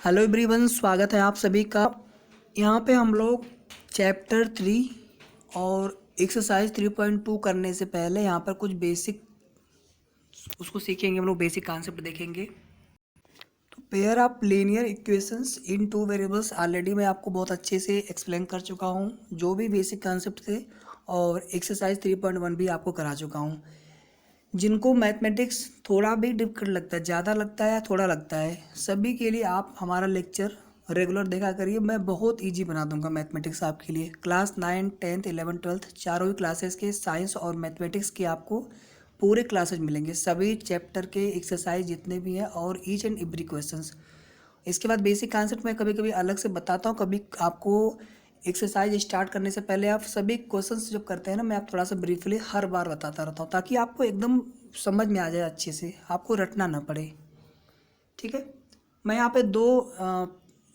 Hello everyone, स्वागत है आप सभी का। यहाँ पे हम लोग चैप्टर 3 और एक्सरसाइज 3.2 करने से पहले यहाँ पर कुछ बेसिक उसको सीखेंगे। हम लोग बेसिक कॉन्सेप्ट देखेंगे। तो pair of linear equations in two variables already मैं आपको बहुत अच्छे से एक्सप्लेन कर चुका हूँ, जो भी बेसिक कॉन्सेप्ट थे, और एक्सरसाइज 3.1 भी आपको करा चुका हूँ। जिनको मैथमेटिक्स थोड़ा भी डिफिकल्ट लगता है, ज़्यादा लगता है या थोड़ा लगता है, सभी के लिए आप हमारा लेक्चर रेगुलर देखा करिए। मैं बहुत इजी बना दूंगा मैथमेटिक्स आपके लिए। क्लास 9, 10th, 11th, 12th चारों ही क्लासेस के साइंस और मैथमेटिक्स के आपको पूरे क्लासेस मिलेंगे, सभी चैप्टर के एक्सरसाइज जितने भी हैं और ईच एंड एवरी क्वेश्चंस। इसके बाद बेसिक कॉन्सेप्ट मैं कभी कभी अलग से बताता हूँ। कभी आपको एक्सरसाइज स्टार्ट करने से पहले आप सभी क्वेश्चंस जब करते हैं ना, मैं आप थोड़ा सा ब्रीफली हर बार बताता रहता हूँ, ताकि आपको एकदम समझ में आ जाए अच्छे से, आपको रटना ना पड़े। ठीक है। मैं यहाँ पे दो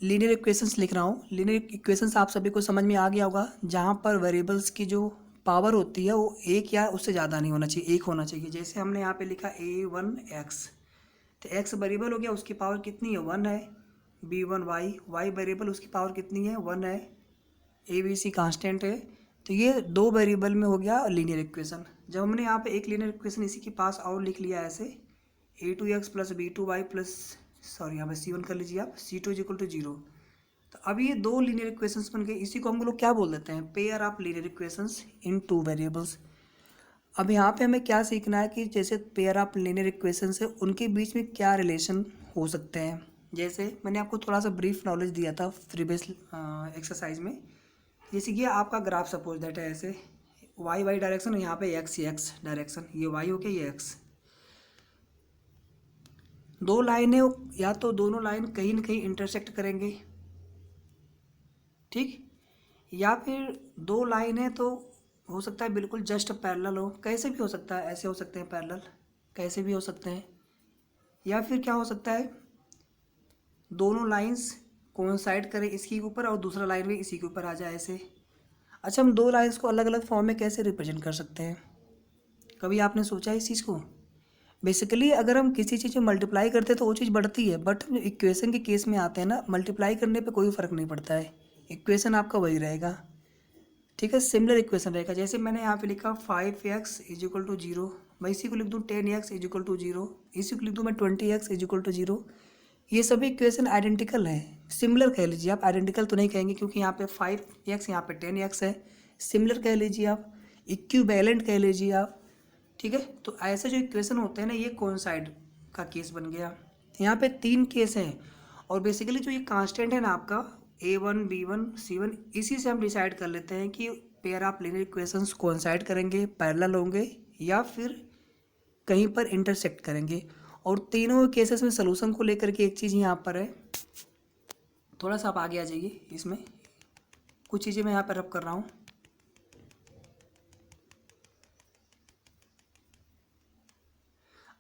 लीनियर इक्वेशंस लिख रहा हूँ। लीनियर इक्वेशंस आप सभी को समझ में आ गया होगा, जहाँ पर वेरिएबल्स की जो पावर होती है वो एक या उससे ज़्यादा नहीं होना चाहिए, एक होना चाहिए। जैसे हमने यहाँ पे लिखा a1x, तो x वेरिएबल हो गया, उसकी पावर कितनी है, 1 है। b1y, y वेरिएबल, उसकी पावर कितनी है, 1 है। ABC कांस्टेंट है। तो ये दो वेरिएबल में हो गया लीनियर इक्वेशन। जब हमने यहाँ पे एक लीनियर इक्वेशन इसी के पास और लिख लिया ऐसे, a2x plus b2y plus, sorry यहाँ पे c1 कर लीजिए आप, c2 इज इक्वल टू 0। तो अब ये दो लीनियर इक्वेशंस बन गए। इसी को हम लोग क्या बोल देते हैं, pair of linear equations in two variables. अब यहाँ पे हमें क्या सीखना है कि जैसे पेयर ऑफ लीनियर इक्वेशंस है, उनके बीच में क्या रिलेशन हो सकते हैं। जैसे मैंने आपको थोड़ा सा ब्रीफ नॉलेज दिया था प्रीवियस एक्सरसाइज में। जैसे कि आपका ग्राफ सपोज दैट है ऐसे, वाई वाई डायरेक्शन, यहाँ पे एक्स एक्स डायरेक्शन, ये वाई हो गया, ये एक्स। दो लाइनें, या तो दोनों लाइन कहीं ना कहीं इंटरसेक्ट करेंगे, ठीक, या फिर दो लाइनें तो हो सकता है बिल्कुल जस्ट पैरेलल हो, कैसे भी हो सकता है, ऐसे हो सकते हैं पैरेलल, कैसे भी हो सकते हैं। या फिर क्या हो सकता है, दोनों लाइंस कोइंसाइड करें इसके ऊपर और दूसरा लाइन भी इसी के ऊपर आ जाए ऐसे। अच्छा, हम दो लाइंस को अलग अलग फॉर्म में कैसे रिप्रेजेंट कर सकते हैं, कभी आपने सोचा है इस चीज़ को? बेसिकली अगर हम किसी चीज़ में मल्टीप्लाई करते हैं तो वो चीज़ बढ़ती है, बट हम इक्वेशन के केस में आते हैं ना, मल्टीप्लाई करने पे कोई फ़र्क नहीं पड़ता है, इक्वेशन आपका वही रहेगा। ठीक है, सिमिलर इक्वेशन रहेगा। जैसे मैंने यहाँ पे लिखा 5x इज इक्वल टू 0, मैं इसी को लिख दूँ 10x इज इक्वल टू 0, इसी को लिख दूँ मैं 20x इज इक्वल टू 0। ये सभी इक्वेशन आइडेंटिकल है, सिमिलर कह लीजिए आप। आइडेंटिकल तो नहीं कहेंगे क्योंकि यहाँ पे 5x, यहाँ पे 10x है। सिमिलर कह लीजिए आप, इक्विवेलेंट कह लीजिए आप। ठीक है, तो ऐसे जो इक्वेशन होते हैं ना, ये कोइंसाइड का केस बन गया। यहाँ पे तीन केस हैं, और बेसिकली जो ये कांस्टेंट है ना आपका a1 b1 c1, इसी से हम डिसाइड कर लेते हैं कि pair of linear equations coincide करेंगे, पैरेलल होंगे, या फिर कहीं पर इंटरसेक्ट करेंगे। और तीनों केसेस में सोल्यूशन को लेकर के एक चीज़ यहाँ पर है, थोड़ा सा आप आगे आ जाइए। इसमें कुछ चीज़ें मैं यहाँ पर रब कर रहा हूँ।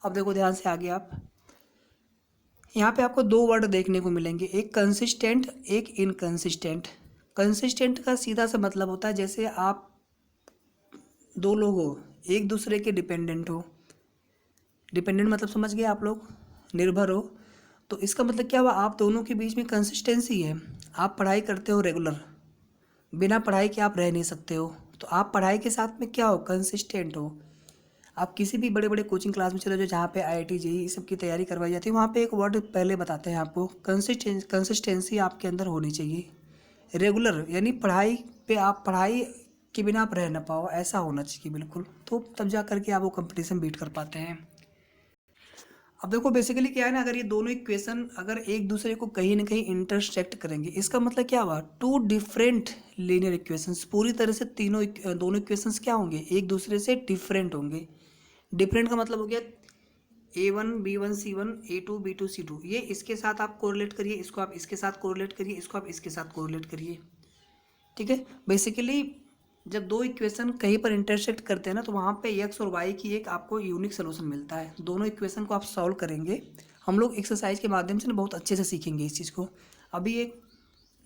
अब देखो ध्यान से आगे आप, यहाँ पे आपको दो वर्ड देखने को मिलेंगे, एक कंसिस्टेंट, एक इनकंसिस्टेंट। कंसिस्टेंट का सीधा सा मतलब होता है जैसे आप दो लोग हो, एक दूसरे के डिपेंडेंट हो। डिपेंडेंट मतलब समझ गए आप लोग, निर्भर हो। तो इसका मतलब क्या हुआ, आप दोनों के बीच में कंसिस्टेंसी है। आप पढ़ाई करते हो रेगुलर, बिना पढ़ाई के आप रह नहीं सकते हो, तो आप पढ़ाई के साथ में क्या हो, कंसिस्टेंट हो। आप किसी भी बड़े बड़े कोचिंग क्लास में चले जाओ, जहाँ पे IIT JEE इस सब की तैयारी करवाई जाती है, वहाँ पे एक वर्ड पहले बताते हैं आपको, कंसिस्टेंसी आपके अंदर होनी चाहिए। रेगुलर यानी पढ़ाई पे, आप पढ़ाई के बिना आप रह ना पाओ, ऐसा होना चाहिए बिल्कुल, तो तब जा करके आप वो कंपटीशन बीट कर पाते हैं। अब देखो बेसिकली क्या है ना, अगर ये दोनों इक्वेशन अगर एक दूसरे को कहीं ना कहीं इंटरसेक्ट करेंगे, इसका मतलब क्या हुआ, टू डिफरेंट लीनियर इक्वेशंस, पूरी तरह से दोनों इक्वेशंस क्या होंगे, एक दूसरे से डिफरेंट होंगे। डिफरेंट का मतलब हो गया a1 b1 c1, a2 b2 c2, ये इसके साथ आप कोरिलेट करिए, इसको आप इसके साथ कोरिलेट करिए, इसको आप इसके साथ कोरिलेट करिए। ठीक है, बेसिकली जब दो इक्वेशन कहीं पर इंटरसेक्ट करते हैं ना, तो वहाँ पे x और y की एक आपको यूनिक सोल्यूशन मिलता है। दोनों इक्वेशन को आप सॉल्व करेंगे, हम लोग एक्सरसाइज के माध्यम से ना बहुत अच्छे से सीखेंगे इस चीज़ को। अभी एक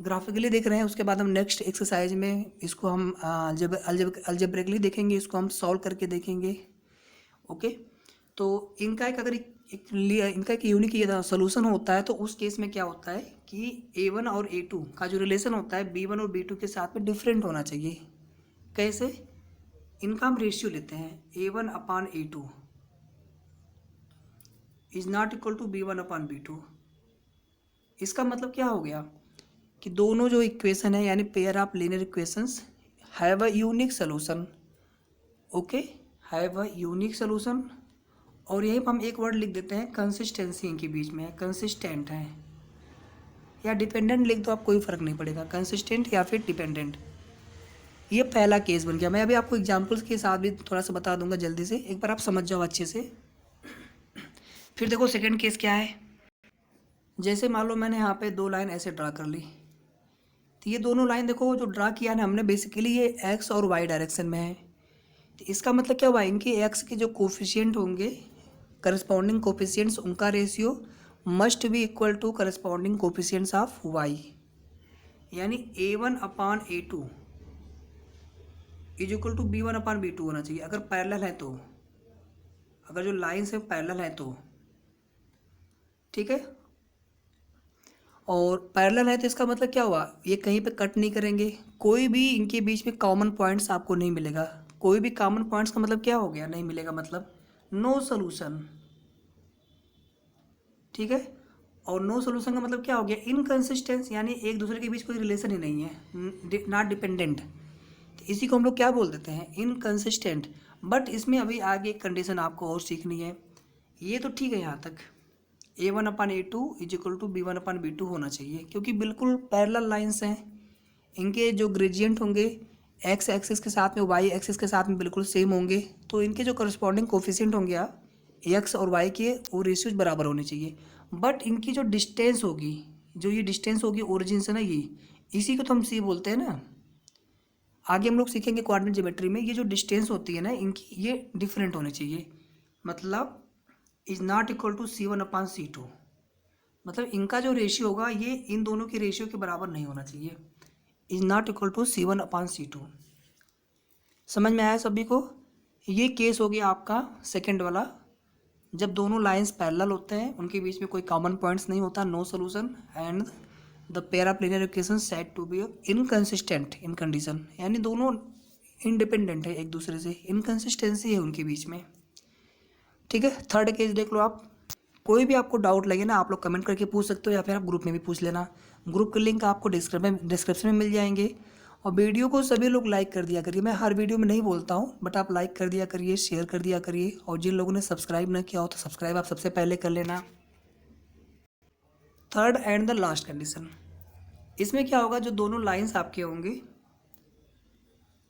ग्राफिकली देख रहे हैं, उसके बाद हम नेक्स्ट एक्सरसाइज में इसको हम अलजेब्रिकली देखेंगे, इसको हम सॉल्व करके देखेंगे। ओके, तो इनका एक अगर इनका एक यूनिक सोल्यूशन होता है, तो उस केस में क्या होता है कि A1 और A2 का जो रिलेशन होता है B1 और B2 के साथ में डिफरेंट होना चाहिए। कैसे? इनका हम रेशियो लेते हैं A1/A2 is not equal to B1/B2। इसका मतलब क्या हो गया कि दोनों जो इक्वेशन है यानी pair of linear equations have a unique solution. Okay, have a unique solution. और यहीं पर हम एक वर्ड लिख देते हैं कंसिस्टेंसी, इनके बीच में है, कंसिस्टेंट है या डिपेंडेंट लिख दो आप, कोई फ़र्क नहीं पड़ेगा, कंसिस्टेंट या फिर डिपेंडेंट। ये पहला केस बन गया। मैं अभी आपको एग्जांपल्स के साथ भी थोड़ा सा बता दूंगा जल्दी से, एक बार आप समझ जाओ अच्छे से। फिर देखो सेकंड केस क्या है। जैसे मान लो मैंने यहाँ पे 2 लाइन ऐसे ड्रा कर ली, तो ये दोनों लाइन देखो जो ड्रा किया ना हमने, बेसिकली ये एक्स और वाई डायरेक्शन में है। तो इसका मतलब क्या हुआ, इनके एक्स के जो कोफिशिएंट होंगे, करस्पॉन्डिंग कोफिशिएंट्स, उनका ratio must be equal to corresponding coefficients of Y. यानी A1/A2 is equal to B1/B2 होना चाहिए, अगर पैरेलल है तो, अगर जो लाइन्स है पैरेलल है तो। ठीक है, और पैरेलल है तो इसका मतलब क्या हुआ, ये कहीं पे कट नहीं करेंगे, कोई भी इनके बीच में कॉमन पॉइंट्स आपको नहीं मिलेगा। कोई भी कॉमन पॉइंट्स का मतलब क्या हो गया, नहीं मिलेगा, मतलब नो सोल्यूशन। ठीक है, और नो सोल्यूशन का मतलब क्या हो गया, इनकंसिस्टेंस, यानी एक दूसरे के बीच कोई रिलेशन ही नहीं है, नॉट डिपेंडेंट। तो इसी को हम लोग क्या बोल देते हैं, इनकंसिस्टेंट। बट इसमें अभी आगे एक कंडीशन आपको और सीखनी है। ये तो ठीक है यहाँ तक, A1/A2 is equal to B1/B2 होना चाहिए, क्योंकि बिल्कुल पैरेलल लाइंस हैं। इनके जो ग्रेडियंट होंगे एक्स एक्सिस के साथ में, वाई एक्सिस के साथ में बिल्कुल सेम होंगे, तो इनके जो करस्पॉन्डिंग कोफिशिएंट होंगे एक्स और वाई के, वो रेशियोज बराबर होने चाहिए। बट इनकी जो डिस्टेंस होगी, जो ये डिस्टेंस होगी ओरिजिन से ना, ये इसी को तो हम सी बोलते हैं ना। आगे हम लोग सीखेंगे कोऑर्डिनेट ज्योमेट्री में, ये जो डिस्टेंस होती है ना इनकी, ये डिफरेंट होनी चाहिए। मतलब is not equal to C1/C2, मतलब इनका जो रेशियो होगा ये इन दोनों के रेशियो के बराबर नहीं होना चाहिए, is not equal to C1/C2। समझ में आया सभी को? ये केस हो गया आपका सेकंड वाला, जब दोनों लाइंस पैरेलल होते हैं, उनके बीच में कोई कॉमन पॉइंट्स नहीं होता, no solution, and the pair of linear equation said to be inconsistent in condition, यानी दोनों इंडिपेंडेंट है एक दूसरे से, इनकंसिस्टेंसी है उनके बीच में। ठीक है, थर्ड केस देख लो आप। कोई भी आपको डाउट लगे ना, आप लोग कमेंट करके पूछ सकते हो, या फिर आप ग्रुप में भी पूछ लेना। ग्रुप के लिंक आपको डिस्क्रिप्शन में मिल जाएंगे। और वीडियो को सभी लोग लाइक कर दिया करिए, मैं हर वीडियो में नहीं बोलता हूँ, बट आप लाइक कर दिया करिए, शेयर कर दिया करिए, और जिन लोगों ने सब्सक्राइब ना किया हो तो सब्सक्राइब आप सबसे पहले कर लेना। Third and the last condition, इसमें क्या होगा, जो दोनों लाइंस आपके होंगे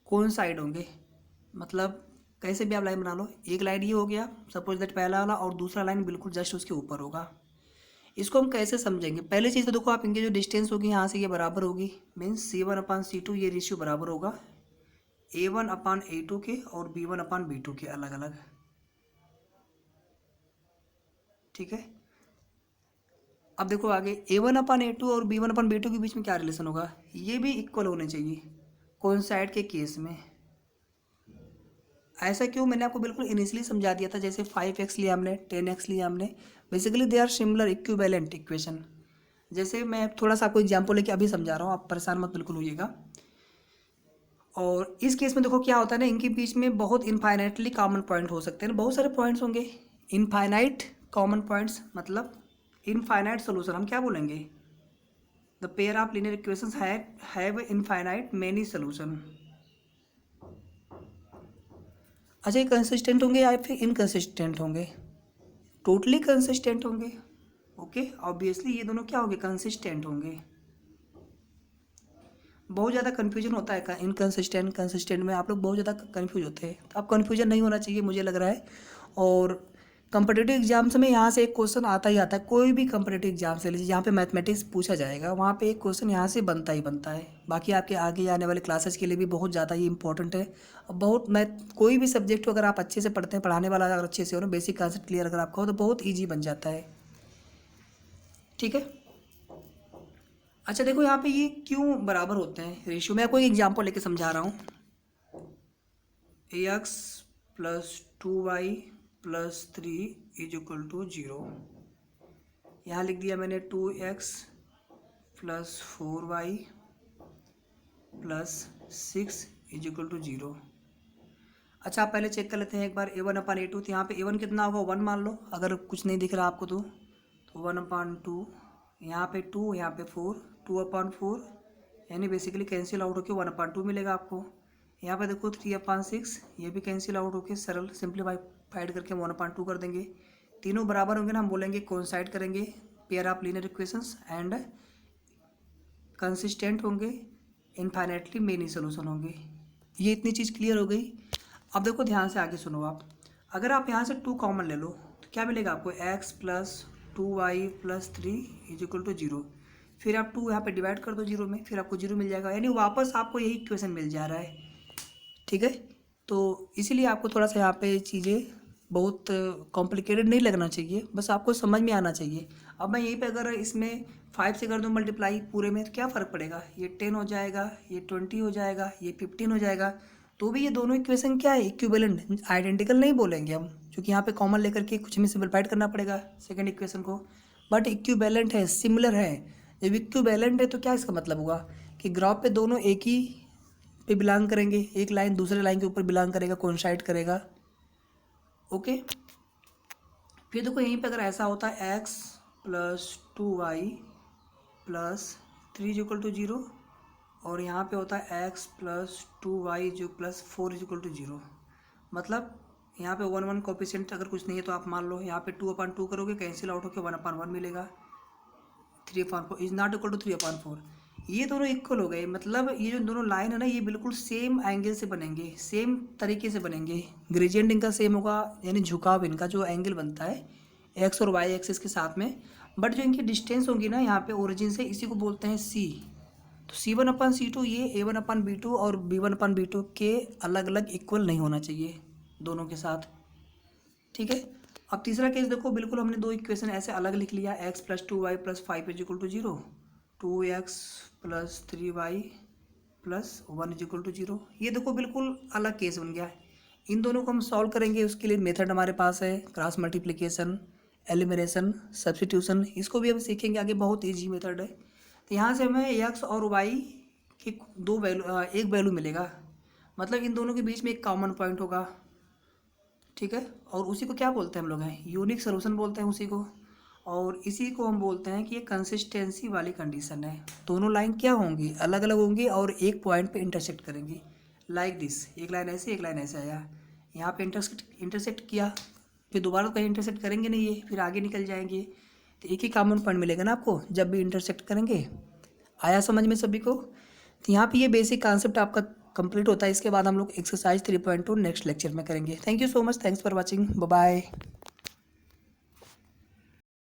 कौन साइड होंगे, मतलब कैसे भी आप लाइन बना लो, एक लाइन ये हो गया सपोज दैट पहला वाला, और दूसरा लाइन बिल्कुल जस्ट उसके ऊपर होगा। इसको हम कैसे समझेंगे, पहली चीज़ तो देखो आप, इनकी जो डिस्टेंस होगी यहाँ से ये बराबर होगी, मीन्स C1/C2 ये रेशियो बराबर होगा A1/A2 के और B1/B2 के अलग अलग। ठीक है, अब देखो आगे A1/A2 और B1/B2 के बीच में क्या रिलेशन होगा, ये भी इक्वल होने चाहिए कोइंसाइड के केस में। ऐसा क्यों, मैंने आपको बिल्कुल इनिशियली समझा दिया था, जैसे 5x लिया हमने, 10x लिया हमने, basically they are similar equivalent equation. जैसे मैं थोड़ा सा आपको एग्जांपल लेके अभी समझा रहा हूँ, आप परेशान मत बिल्कुल होइएगा। और इस केस में देखो क्या होता है ना, इनके बीच में बहुत इनफाइनाइटली कॉमन पॉइंट हो सकते हैं, बहुत सारे पॉइंट्स होंगे, इनफाइनाइट कॉमन पॉइंट्स, मतलब इनफाइनाइट सोल्यूशन हम क्या बोलेंगे, the pair of linear equations have infinite many solution. अच्छा, ये कंसिस्टेंट होंगे या फिर इनकंसिस्टेंट होंगे, टोटली कंसिस्टेंट होंगे। ओके, ऑब्वियसली ये दोनों क्या होंगे, कंसिस्टेंट होंगे। बहुत ज़्यादा कन्फ्यूजन होता है इनकंसिस्टेंट कंसिस्टेंट में, आप लोग बहुत ज़्यादा कन्फ्यूज होते हैं, तो अब कन्फ्यूजन नहीं होना चाहिए मुझे लग रहा है। और कंपटीटिव एग्जाम्स में यहाँ से एक क्वेश्चन आता ही आता है, कोई भी कंपटीटिव एग्जाम से लीजिए जहाँ पे मैथमेटिक्स पूछा जाएगा, वहाँ पे एक क्वेश्चन यहाँ से बनता ही बनता है। बाकी आपके आगे आने वाले क्लासेस के लिए भी बहुत ज़्यादा ही इंपॉर्टेंट है। और बहुत मैथ कोई भी सब्जेक्ट को अगर आप अच्छे से पढ़ते हैं, पढ़ाने वाला अगर अच्छे से हो ना, बेसिक कॉन्सेप्ट क्लियर अगर आपका हो, तो बहुत ईजी बन जाता है। ठीक है, अच्छा देखो यहाँ पे ये क्यों बराबर होते हैं रेशियो, मैं कोई एग्जांपल लेके समझा रहा हूँ। AX + 2Y plus 3 is equal to 0। यहाँ लिख दिया मैंने 2x plus 4y plus 6 is equal to 0। अच्छा, आप पहले चेक कर लेते हैं एक बार a1/a2। तो यहाँ पे a1 कितना होगा, 1 मान लो, अगर कुछ नहीं दिख रहा आपको तो 1/2, यहाँ पे 2, यहाँ पे 4, 2/4, यानी बेसिकली कैंसिल आउट होकर 1/2 मिलेगा आपको। यहाँ पे देखो 3/6, ये भी कैंसिल आउट होकर सरल सिंप्लीफाइड करके 1/2 कर देंगे। तीनों बराबर होंगे ना, हम बोलेंगे कोइंसाइड करेंगे, pair of linear equations and consistent होंगे, इनफाइनाइटली मेनी सोल्यूशन होंगे। ये इतनी चीज़ क्लियर हो गई। अब देखो ध्यान से आगे सुनो आप। अगर आप यहाँ से 2 कॉमन ले लो तो क्या मिलेगा आपको, x plus 2y plus 3 is equal to 0। फिर आप 2 यहाँ पे डिवाइड कर दो 0 में, फिर आपको 0 मिल जाएगा, यानी वापस आपको यही इक्वेशन मिल जा रहा है। ठीक है, तो इसीलिए आपको थोड़ा सा यहाँ पे चीज़ें बहुत कॉम्प्लिकेटेड नहीं लगना चाहिए, बस आपको समझ में आना चाहिए। अब मैं यहीं पे अगर इसमें 5 से कर दूँ मल्टीप्लाई पूरे में, तो क्या फ़र्क पड़ेगा, ये 10 हो जाएगा, ये 20 हो जाएगा, ये 15 हो जाएगा। तो भी ये दोनों इक्वेशन क्या है, इक्विवेलेंट, आइडेंटिकल नहीं बोलेंगे हम, क्योंकि यहाँ पे कॉमन लेकर के कुछ में सिंपलीफाइड करना पड़ेगा सेकंड इक्वेशन को, बट इक्विवेलेंट है, सिमिलर है। जब इक्विवेलेंट है तो क्या इसका मतलब हुआ कि ग्राफ पे दोनों एक ही पे बिलोंग करेंगे, एक लाइन दूसरे लाइन के ऊपर बिलोंग करेगा, कोइंसाइड करेगा। ओके, फिर देखो यहीं पे अगर ऐसा होता है x plus 2y plus 3 equal to 0, और यहाँ पे होता है x प्लस 2y जो प्लस 4 इक्वल टू 0, मतलब यहाँ पे 1 कोफिशिएंट अगर कुछ नहीं है तो आप मान लो यहाँ पे 2/2 करोगे, कैंसिल आउट होकर 1/1 मिलेगा, 3/4 इज नॉट इक्वल टू 3/4। ये दोनों इक्वल हो गए, मतलब ये जो दोनों लाइन है ना, ये बिल्कुल सेम एंगल से बनेंगे, सेम तरीके से बनेंगे, ग्रेडियंट इनका सेम होगा, यानी झुकाव इनका जो एंगल बनता है एक्स और वाई एक्सिस के साथ में। बट जो इनकी डिस्टेंस होगी ना यहाँ पे ओरिजिन से, इसी को बोलते हैं सी। तो C1/C2 ये A1/B2 और B1/B2 के अलग अलग इक्वल नहीं होना चाहिए दोनों के साथ। ठीक है, अब तीसरा केस देखो, बिल्कुल हमने 2 इक्वेशन ऐसे अलग लिख लिया, x plus 2y plus 5 is equal to 0, 2x plus 3y plus 1 is equal to 0। ये देखो बिल्कुल अलग केस बन गया है। इन दोनों को हम सॉल्व करेंगे, उसके लिए मेथड हमारे पास है, क्रॉस मल्टीप्लिकेशन, एलिमिनेशन, सब्स्टिट्यूशन। इसको भी हम सीखेंगे आगे, बहुत ईजी मेथड है। तो यहाँ से हमें x और y की एक वैल्यू मिलेगा, मतलब इन दोनों के बीच में एक कॉमन पॉइंट होगा। ठीक है, और उसी को क्या बोलते हैं हम लोग हैं, यूनिक सोल्यूशन बोलते हैं उसी को, और इसी को हम बोलते हैं कि ये कंसिस्टेंसी वाली कंडीशन है। दोनों लाइन क्या होंगी, अलग अलग होंगी और एक पॉइंट पे इंटरसेक्ट करेंगी, लाइक दिस। एक लाइन ऐसे, एक लाइन ऐसे आया, यहाँ पे इंटरसेक्ट किया, फिर दोबारा कहीं इंटरसेक्ट करेंगे नहीं ये, फिर आगे निकल जाएंगे, तो एक ही कॉमन पॉइंट मिलेगा ना आपको जब भी इंटरसेक्ट करेंगे। आया समझ में सभी को? तो यहाँ पे ये बेसिक कॉन्सेप्ट आपका कंप्लीट होता है। इसके बाद हम लोग एक्सरसाइज 3.2 नेक्स्ट लेक्चर में करेंगे। Thank you so much, thanks for watching, bye bye.